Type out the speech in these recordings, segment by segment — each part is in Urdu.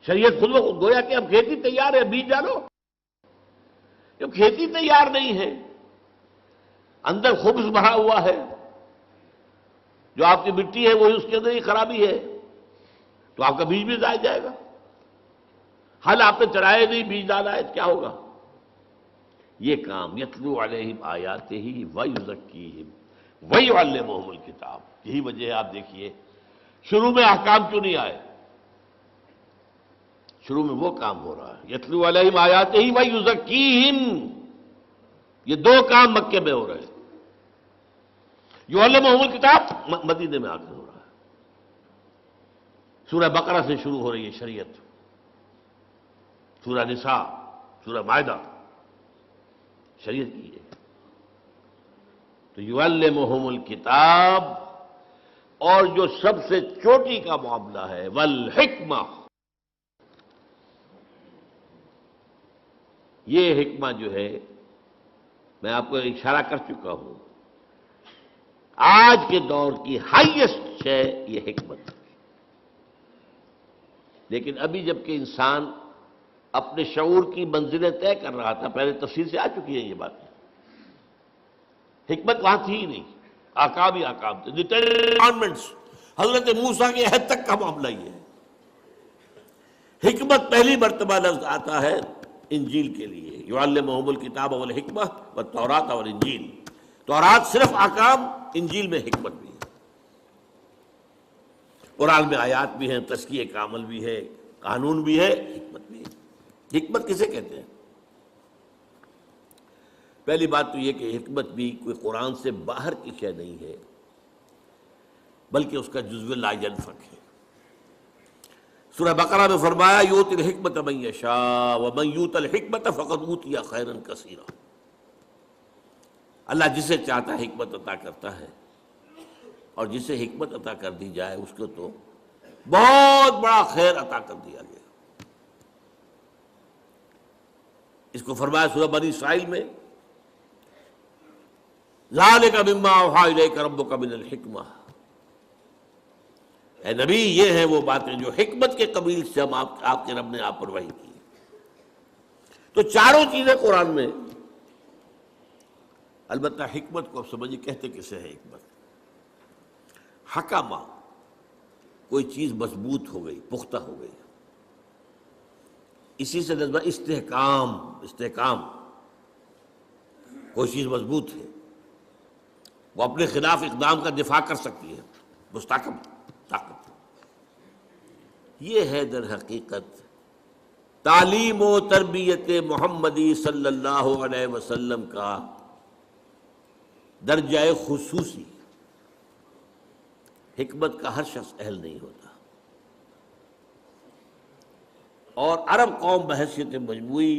شریعت خود بخود گویا کہ اب کھیتی تیار ہے، بیج ڈالو. جب کھیتی تیار نہیں ہے، اندر خبث بھرا ہوا ہے، جو آپ کی مٹی ہے وہی اس کے اندر ہی خرابی ہے، تو آپ کا بیج بھی ضائع جائے گا. حل آپ نے چرائے نہیں، بیج ڈالا ہے، کیا ہوگا؟ یہ کام یتلو علیہم آیاتہ ویزکیہم ویعلمہم الکتاب. یہی وجہ ہے، آپ دیکھیے شروع میں احکام کیوں نہیں آئے؟ شروع میں وہ کام ہو رہا ہے، یتلو علیہم آیاتہ ویزکیہم. یہ دو کام مکے میں ہو رہے ہیں. یعلمہم الکتاب مدینے میں آ کر ہو رہا ہے. سورہ بقرہ سے شروع ہو رہی ہے شریعت، سورہ نساء، سورہ مائدہ، شریعت کی ہے. تو یعلمہم الکتاب، اور جو سب سے چوٹی کا معاملہ ہے والحکمہ، یہ حکمہ جو ہے میں آپ کو اشارہ کر چکا ہوں، آج کے دور کی ہائیسٹ ہے یہ حکمت. لیکن ابھی جبکہ انسان اپنے شعور کی منزلیں طے کر رہا تھا، پہلے تفصیل سے آ چکی ہے یہ بات، حکمت وہاں تھی ہی نہیں، آکام ہی آکام تھے. ڈٹرمنٹس حضرت موسیٰ کے عہد تک کا معاملہ یہ ہے. حکمت پہلی مرتبہ لفظ آتا ہے انجیل کے لیے، یعلمہم الکتاب والحکمہ والتوراۃ والانجیل. تورات صرف آکام، انجیل میں حکمت بھی ہے. قرآن میں آیات بھی ہیں، تزکیہ کا عمل بھی ہے، قانون بھی ہے، حکمت بھی ہے. حکمت کسے کہتے ہیں؟ پہلی بات تو یہ کہ حکمت بھی کوئی قرآن سے باہر کی شے نہیں ہے، بلکہ اس کا جزو لا ینفک ہے. سورہ بقرہ میں فرمایا یؤتی الحکمت من یشاء ومن یؤت الحکمت فقد اوتی خیرا کثیرا. اللہ جسے چاہتا ہے حکمت عطا کرتا ہے، اور جسے حکمت عطا کر دی جائے اس کو تو بہت بڑا خیر عطا کر دیا گیا. اس کو فرمایا سورہ بنی اسرائیل میں ذالک مما اوحی الیک ربک من الحکمہ. اے نبی، یہ ہیں وہ باتیں جو حکمت کے قبیل سے ہم آپ کے رب نے آپ پر وحی کی. تو چاروں چیزیں قرآن میں. البتہ حکمت کو اب سمجھیے کہتے کسے ہے حکمت؟ حکمہ، کوئی چیز مضبوط ہو گئی، پختہ ہو گئی. اسی سے نسبت استحکام، کوئی چیز مضبوط ہے، وہ اپنے خلاف اقدام کا دفاع کر سکتی ہے، مستحکم طاقت. یہ ہے در حقیقت تعلیم و تربیت محمدی صلی اللہ علیہ وسلم کا درجہ خصوصی. حکمت کا ہر شخص اہل نہیں ہوتا، اور عرب قوم بحیثیت مجموعی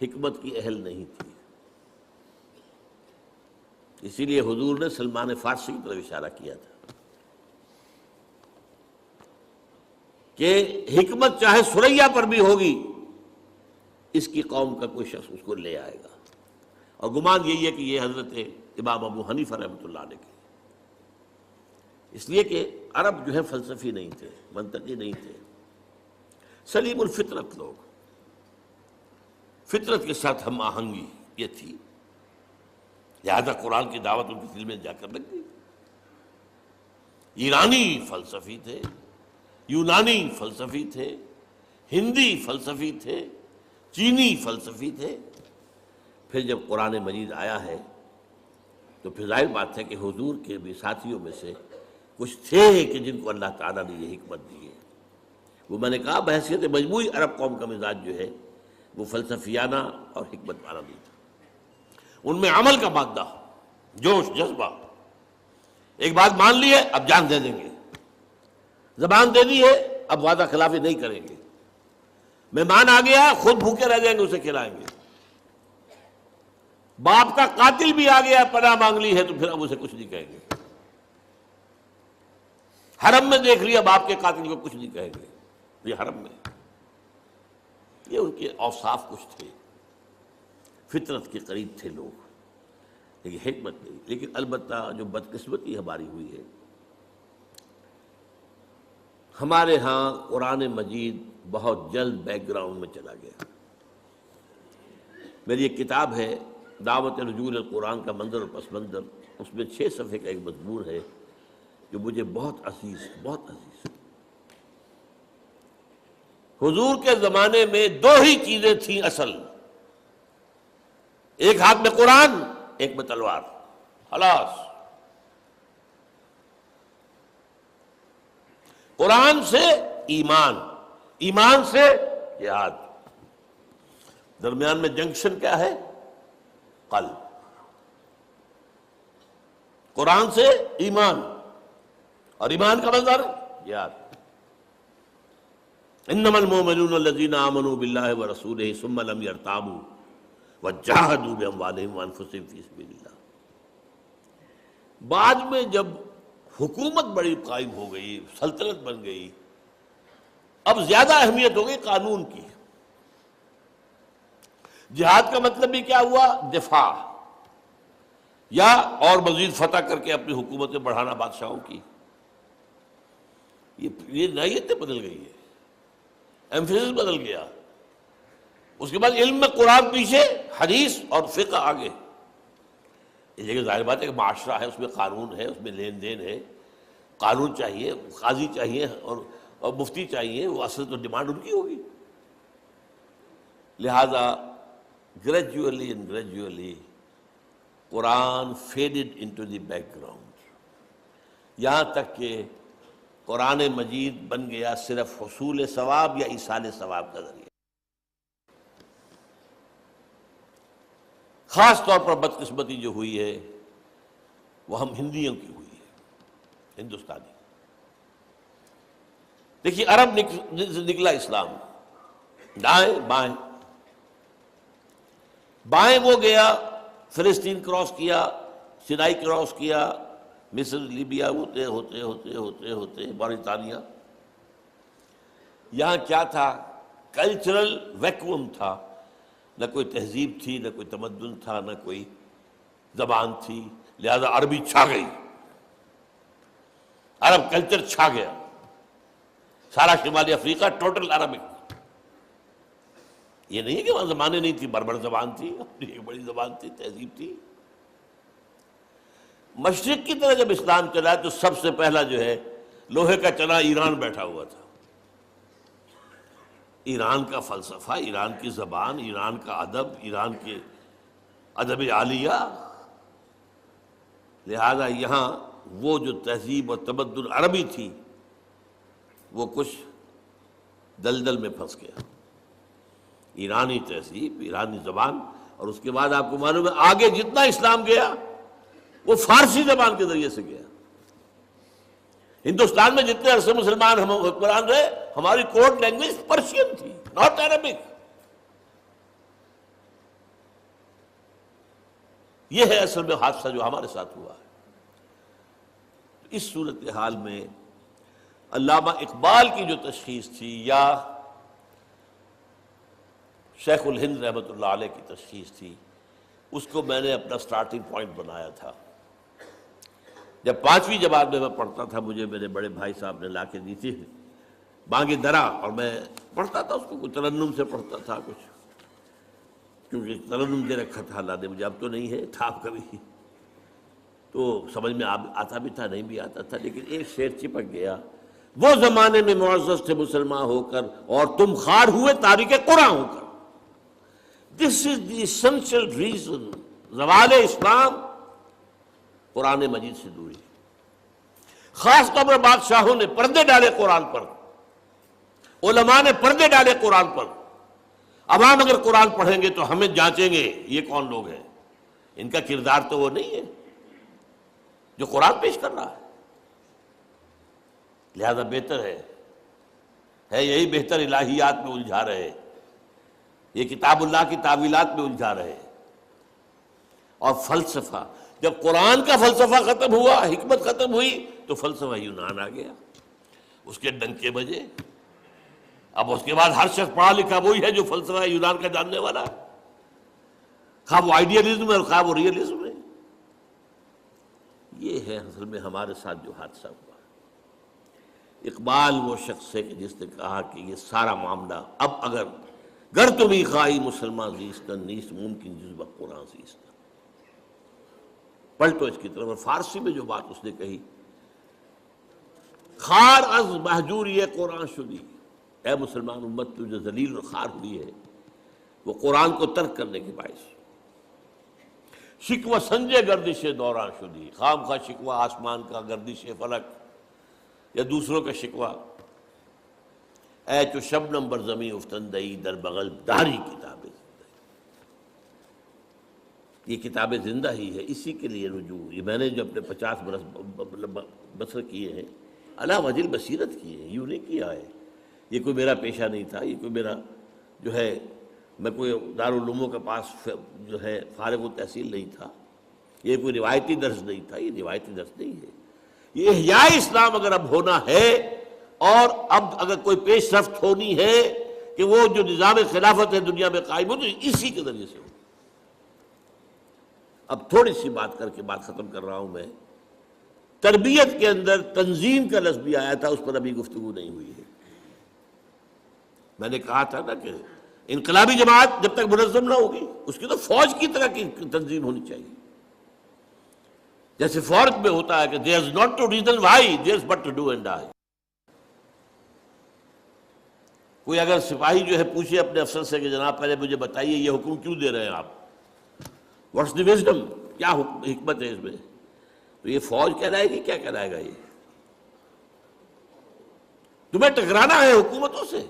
حکمت کی اہل نہیں تھی. اسی لیے حضور نے سلمان فارسی کی طرف اشارہ کیا تھا کہ حکمت چاہے ثریا پر بھی ہوگی، اس کی قوم کا کوئی شخص اس کو لے آئے گا. اور گمان یہی ہے کہ یہ حضرت امام ابو حنیفہ رحمۃ اللہ علیہ کے، اس لیے کہ عرب جو ہے فلسفی نہیں تھے، منطقی نہیں تھے، سلیم الفطرت لوگ، فطرت کے ساتھ ہم آہنگی یہ تھی. لہذا قرآن کی دعوت ان کے دل میں جا کر لگ گئی. ایرانی فلسفی تھے، یونانی فلسفی تھے، ہندی فلسفی تھے، چینی فلسفی تھے. پھر جب قرآن مجید آیا ہے تو پھر ظاہر بات ہے کہ حضور کے بھی ساتھیوں میں سے کچھ تھے کہ جن کو اللہ تعالیٰ نے یہ حکمت دی ہے. وہ میں نے کہا بحیثیت مجموعی عرب قوم کا مزاج جو ہے وہ فلسفیانہ اور حکمت والا نہیں تھا. ان میں عمل کا مادہ، جوش، جذبہ. ایک بات مان لی ہے، اب جان دے دیں گے. زبان دے دی ہے، اب وعدہ خلافی نہیں کریں گے. مہمان آ گیا، خود بھوکے رہ جائیں گے، اسے کھلائیں گے. باپ کا قاتل بھی آ گیا، پناہ مانگ لی ہے، تو پھر اب اسے کچھ نہیں کہیں گے. حرم میں دیکھ لیا باپ کے قاتل کو، کچھ نہیں کہیں گے. یہ حرم میں، یہ ان کے اوصاف کچھ تھے، فطرت کے قریب تھے لوگ، لیکن حکمت نہیں. لیکن البتہ جو بدقسمتی ہماری ہوئی ہے، ہمارے ہاں قرآن مجید بہت جلد بیک گراؤنڈ میں چلا گیا۔ میری ایک کتاب ہے دعوت رجوع القرآن کا منظر اور پس منظر، اس میں 6 صفحے کا ایک مضمون ہے جو مجھے بہت عزیز ہے، بہت عزیز ہے۔ حضور کے زمانے میں 2 ہی چیزیں تھیں اصل، ایک ہاتھ میں قرآن، ایک میں تلوار، خلاص۔ قرآن سے ایمان، ایمان سے جہاد، درمیان میں جنکشن کیا ہے؟ قلب۔ قرآن سے ایمان، اور ایمان کا منظر جہاد۔ انما المؤمنون الذين آمنوا بالله ورسوله ثم لم يرتابوا وجاهدوا باموالهم وانفسهم في سبيل الله۔ بعد میں جب حکومت بڑی قائم ہو گئی، سلطنت بن گئی، اب زیادہ اہمیت ہو گئی قانون کی۔ جہاد کا مطلب بھی کیا ہوا؟ دفاع، یا اور مزید فتح کر کے اپنی حکومتیں بڑھانا بادشاہوں کی۔ یہ نوعیتیں بدل گئی ہے، ایمفیسس بدل گیا۔ اس کے بعد علم میں قرآن پیچھے، حدیث اور فقہ آگے۔ اس جگہ ظاہر بات ہے کہ معاشرہ ہے، اس میں قانون ہے، اس میں لین دین ہے، قانون چاہیے، قاضی چاہیے اور مفتی چاہیے، وہ اصل تو ڈیمانڈ ان کی ہوگی۔ لہذا gradually Quran faded into the back ground, یہاں تک کہ قرآن مجید بن گیا صرف حصول ثواب یا ایصال ثواب کا ذریعہ۔ خاص طور پر بدقسمتی جو ہوئی ہے وہ ہم ہندیوں کی ہوئی ہے، ہندوستانی۔ دیکھیے عرب سے نکلا اسلام، دائیں بائیں، بائیں وہ گیا فلسطین کراس کیا، سینائی کراس کیا، مصر لیبیا ہوتے ہوتے ہوتے ہوتے ہوتے موریطانیہ۔ یہاں کیا تھا؟ کلچرل ویکوم تھا، نہ کوئی تہذیب تھی، نہ کوئی تمدن تھا، نہ کوئی زبان تھی، لہذا عربی چھا گئی، عرب کلچر چھا گیا، سارا شمالی افریقہ ٹوٹل عربک۔ یہ نہیں کہ وہاں زبانیں نہیں تھی، بربر زبان تھی، اپنی ایک بڑی زبان تھی، تہذیب تھی۔ مشرق کی طرح جب اسلام چلا تو سب سے پہلا جو ہے لوہے کا چنا ایران بیٹھا ہوا تھا۔ ایران کا فلسفہ، ایران کی زبان، ایران کا ادب، ایران کے ادب عالیہ، لہذا یہاں وہ جو تہذیب اور تمدن عربی تھی وہ کچھ دلدل میں پھنس گیا۔ ایرانی تہذیب، ایرانی زبان، اور اس کے بعد آپ کو معلوم ہے آگے جتنا اسلام گیا وہ فارسی زبان کے ذریعے سے گیا۔ ہندوستان میں جتنے عرصے مسلمان ہم حکمران رہے، ہماری کوڈ لینگویج پرشین تھی، ناٹ عربک۔ یہ ہے اصل میں حادثہ جو ہمارے ساتھ ہوا ہے۔ اس صورتحال میں علامہ اقبال کی جو تشخیص تھی یا شیخ الہند رحمۃ اللہ علیہ کی تشخیص تھی، اس کو میں نے اپنا سٹارٹنگ پوائنٹ بنایا تھا۔ جب 5ویں جماعت میں پڑھتا تھا، مجھے میرے بڑے بھائی صاحب نے لا کے دی تھی بانگ درا، اور میں پڑھتا تھا اس کو، کچھ ترنم سے پڑھتا تھا، کچھ کیونکہ ترنم دے رکھا تھا اللہ نے مجھے، اب تو نہیں ہے، تھا کبھی تو سمجھ میں آتا بھی تھا، نہیں بھی آتا تھا، لیکن ایک شعر چپک گیا، وہ زمانے میں معزز تھے مسلمان ہو کر اور تم خار ہوئے تاریک قرآن ہو کر۔ دس از دی essential ریزن، زوال اسلام قرآن مجید سے دوری۔ خاص طور پر بادشاہوں نے پردے ڈالے قرآن پر، علماء نے پردے ڈالے قرآن پر۔ عوام اگر قرآن پڑھیں گے تو ہمیں جانچیں گے یہ کون لوگ ہیں، ان کا کردار تو وہ نہیں ہے جو قرآن پیش کر رہا ہے۔ لہذا بہتر ہے یہی بہتر الہیات میں الجھا رہے، یہ کتاب اللہ کی تعویلات میں الجھا رہے، اور فلسفہ، جب قرآن کا فلسفہ ختم ہوا، حکمت ختم ہوئی، تو فلسفہ یونان آ گیا، اس کے ڈنکے بجے۔ اب اس کے بعد ہر شخص پڑھا لکھا وہی ہے جو فلسفہ یونان کا جاننے والا ہے، خواہ وہ آئیڈیلزم ہے اور خواہ وہ ریئلزم ہے۔ یہ ہے اصل میں ہمارے ساتھ جو حادثہ ہوا۔ اقبال وہ شخص ہے کہ جس نے کہا کہ یہ سارا معاملہ اب اگر گر تمہیں خواہی مسلمان زیستن نیست ممکن جذبہ قرآن زیستن. پلٹو اس کی طرف. اور فارسی میں جو بات اس نے کہی، خار از محجوری قرآن شدی، اے مسلمان امت تو جو ذلیل اور خار ہوئی ہے وہ قرآن کو ترک کرنے کے باعث. شکوہ سنجے گردش دوران شدی، خام خواہ شکوہ آسمان کا، گردش فلک یا دوسروں کا شکوہ. اے چو شبنم بر زمیں افتندئی در بغل داری کتاب زندہ. یہ کتاب زندہ ہی ہے، اسی کے لیے رجوع. یہ میں نے جو اپنے 50 برس بسر کیے ہیں علی وجہ بصیرت کیے ہیں، یوں نہیں کیا ہے. یہ کوئی میرا پیشہ نہیں تھا، یہ کوئی میرا جو ہے میں کوئی دارالعلوموں کے پاس جو ہے فارغ التحصیل نہیں تھا، یہ کوئی روایتی درس نہیں تھا. یہ روایتی درس نہیں ہے. یہ احیاء اسلام اگر اب ہونا ہے اور اب اگر کوئی پیش رفت ہونی ہے کہ وہ جو نظام خلافت ہے دنیا میں قائم ہو تو اسی کے ذریعے سے ہو. اب تھوڑی سی بات کر کے بات ختم کر رہا ہوں. میں تربیت کے اندر تنظیم کا لفظ بھی آیا تھا، اس پر ابھی گفتگو نہیں ہوئی ہے. میں نے کہا تھا نا کہ انقلابی جماعت جب تک منظم نہ ہوگی اس کی تو فوج کی طرح کی تنظیم ہونی چاہیے. جیسے فوج میں ہوتا ہے کہ there is not to reason why, there is but to do and die. کوئی اگر سپاہی جو ہے پوچھے اپنے افسر سے کہ جناب پہلے مجھے بتائیے یہ حکم کیوں دے رہے ہیں آپ، واٹس دی وزڈم، کیا حکمت ہے اس میں، تو یہ فوج کہلائے گی، کیا کہلائے گا. یہ تمہیں ٹکرانا ہے حکومتوں سے،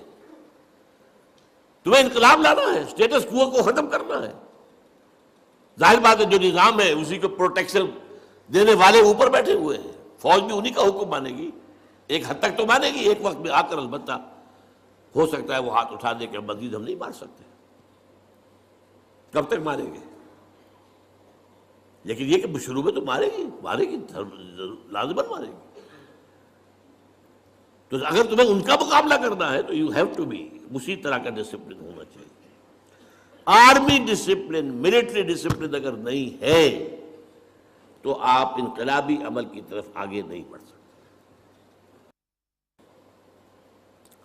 تمہیں انقلاب لانا ہے، اسٹیٹس کوو کو ختم کرنا ہے. ظاہر بات ہے جو نظام ہے اسی کو پروٹیکشن دینے والے اوپر بیٹھے ہوئے ہیں. فوج بھی انہی کا حکم مانے گی، ایک حد تک تو مانے گی. ایک وقت میں آ کر البتہ ہو سکتا ہے وہ ہاتھ اٹھا دے کہ مزید ہم نہیں مار سکتے. کب تک ماریں گے؟ لیکن یہ کہ شروع میں تو مارے گی لازماً مارے گی. تو اگر تمہیں ان کا مقابلہ کرنا ہے تو یو ہیو ٹو بی اسی طرح کا ڈسپلن ہونا چاہیے. آرمی ڈسپلن، ملٹری ڈسپلن اگر نہیں ہے تو آپ انقلابی عمل کی طرف آگے نہیں بڑھ سکتے.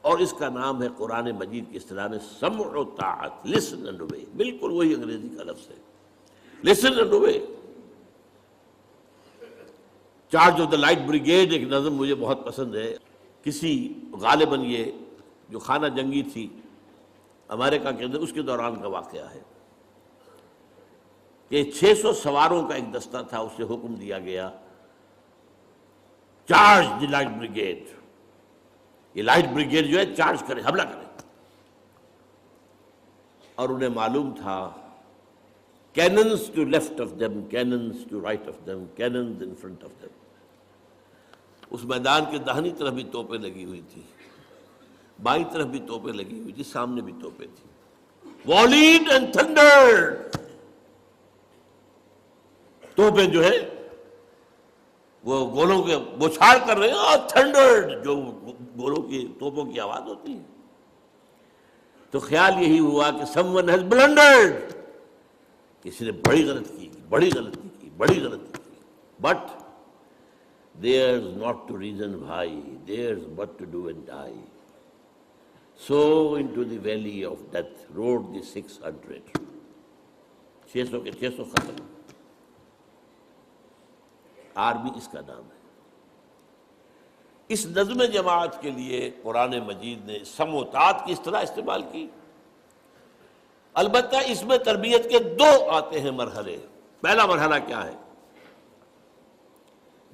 اور اس کا نام ہے قرآن مجید کی اصطلاح میں سمع و طاعت، لسن اینڈ اوبے. بالکل وہی انگریزی کا لفظ ہے، listen and obey. Charge of the light brigade ایک نظم مجھے بہت پسند ہے. کسی غالباً یہ جو خانہ جنگی تھی امریکہ کے اندر اس کے دوران کا واقعہ ہے کہ 600 سواروں کا ایک دستہ تھا، اسے حکم دیا گیا چارج دی لائٹ بریگیڈ. یہ لائٹ بریگیڈ جو ہے چارج کرے، حملہ کرے. اور انہیں معلوم تھا cannons to left of them, cannons to right of them, cannons in front of them. اس میدان کے داہنی طرف بھی توپیں لگی ہوئی تھی، بائیں طرف بھی توپیں لگی ہوئی تھی، سامنے بھی توپیں تھی. volleyed and thundered. توپیں جو ہے وہ گولوں کے بوچھار کر رہے ہیں، اور تھنڈرڈ جو گولوں کی توپوں کی آواز ہوتی ہے. تو خیال یہی ہوا کہ someone has blundered، کسی نے بڑی غلطی کی، بڑی غلطی کی، بڑی غلطی کی. But there's not to reason why, there's but to do and die. So into the valley of death rode the 600. 600 کے 600 ختم. آرمی اس کا نام ہے. اس نظم جماعت کے لیے قرآن مجید نے سمع و طاعت کی اصطلاح استعمال کی. البتہ اس میں تربیت کے 2 آتے ہیں مرحلے. پہلا مرحلہ کیا ہے؟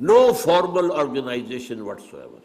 No formal organization what's ever.